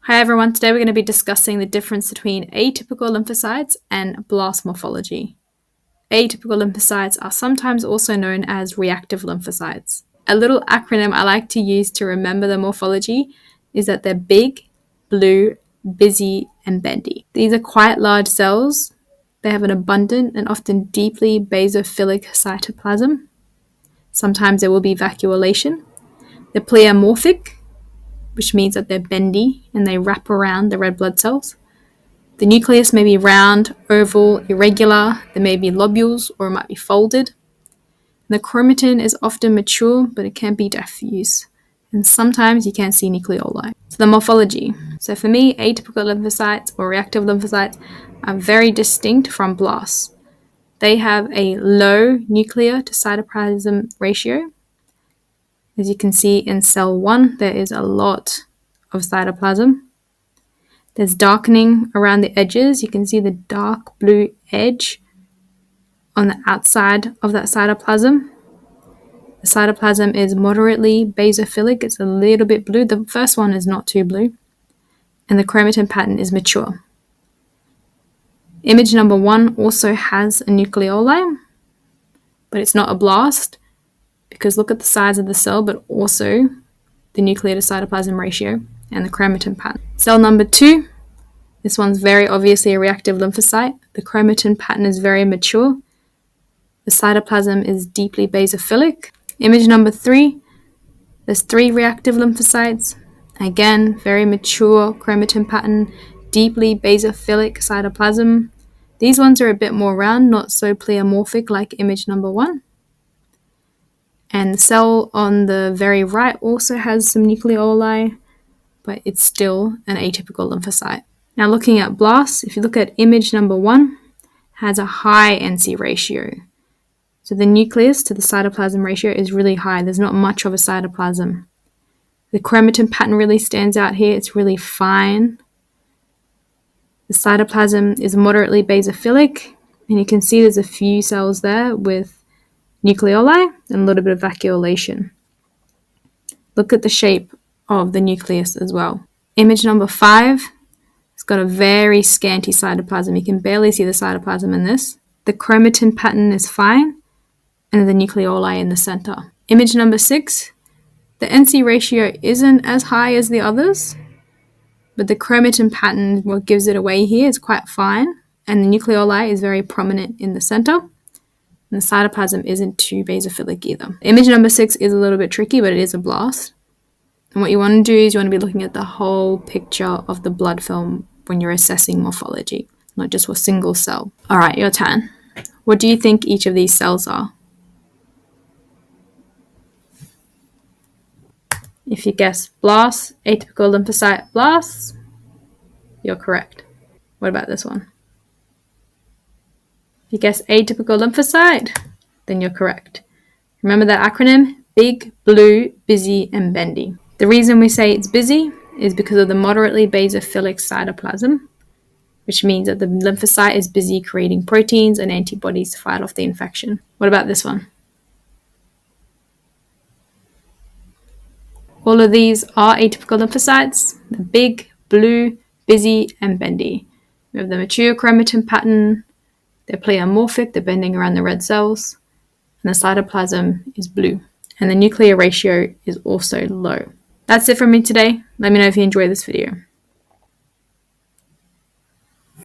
Hi everyone, today we're going to be discussing the difference between atypical lymphocytes and blast morphology. Atypical lymphocytes are sometimes also known as reactive lymphocytes. A little acronym I like to use to remember the morphology is that they're big, blue, busy, and bendy. These are quite large cells. They have an abundant and often deeply basophilic cytoplasm. Sometimes there will be vacuolation. They're pleomorphic, which means that they're bendy and they wrap around the red blood cells. The nucleus may be round, oval, irregular, there may be lobules or it might be folded. The chromatin is often mature, but it can be diffuse, and sometimes you can see nucleoli. So the morphology. So for me, atypical lymphocytes or reactive lymphocytes are very distinct from blasts. They have a low nuclear to cytoplasm ratio. As you can see in cell 1, there is a lot of cytoplasm. There's darkening around the edges. You can see the dark blue edge on the outside of that cytoplasm. The cytoplasm is moderately basophilic. It's a little bit blue. The first one is not too blue. And the chromatin pattern is mature. Image number 1 also has a nucleoli, but it's not a blast, because look at the size of the cell, but also the nuclear to cytoplasm ratio and the chromatin pattern. Cell number 2, this one's very obviously a reactive lymphocyte. The chromatin pattern is very mature. The cytoplasm is deeply basophilic. Image number 3, there's 3 reactive lymphocytes. Again, very mature chromatin pattern, deeply basophilic cytoplasm. These ones are a bit more round, not so pleomorphic like image number 1. And the cell on the very right also has some nucleoli, but it's still an atypical lymphocyte. Now looking at blasts, if you look at image number 1, has a high NC ratio. So the nucleus to the cytoplasm ratio is really high. There's not much of a cytoplasm. The chromatin pattern really stands out here. It's really fine. The cytoplasm is moderately basophilic, and you can see there's a few cells there with nucleoli and a little bit of vacuolation. Look at the shape of the nucleus as well. Image number 5, it's got a very scanty cytoplasm. You can barely see the cytoplasm in this. The chromatin pattern is fine, and the nucleoli in the center. Image number 6, the NC ratio isn't as high as the others, but the chromatin pattern, what gives it away here, is quite fine, and the nucleoli is very prominent in the center. And the cytoplasm isn't too basophilic either. Image number 6 is a little bit tricky, but it is a blast. And what you want to do is you want to be looking at the whole picture of the blood film when you're assessing morphology, not just a single cell. All right, your turn. What do you think each of these cells are? If you guess blasts, atypical lymphocyte blasts, you're correct. What about this one? If you guess atypical lymphocyte, then you're correct. Remember that acronym? Big, blue, busy, and bendy. The reason we say it's busy is because of the moderately basophilic cytoplasm, which means that the lymphocyte is busy creating proteins and antibodies to fight off the infection. What about this one? All of these are atypical lymphocytes. They're big, blue, busy, and bendy. We have the mature chromatin pattern. They're pleomorphic, they're bending around the red cells, and the cytoplasm is blue. And the nuclear ratio is also low. That's it from me today. Let me know if you enjoyed this video.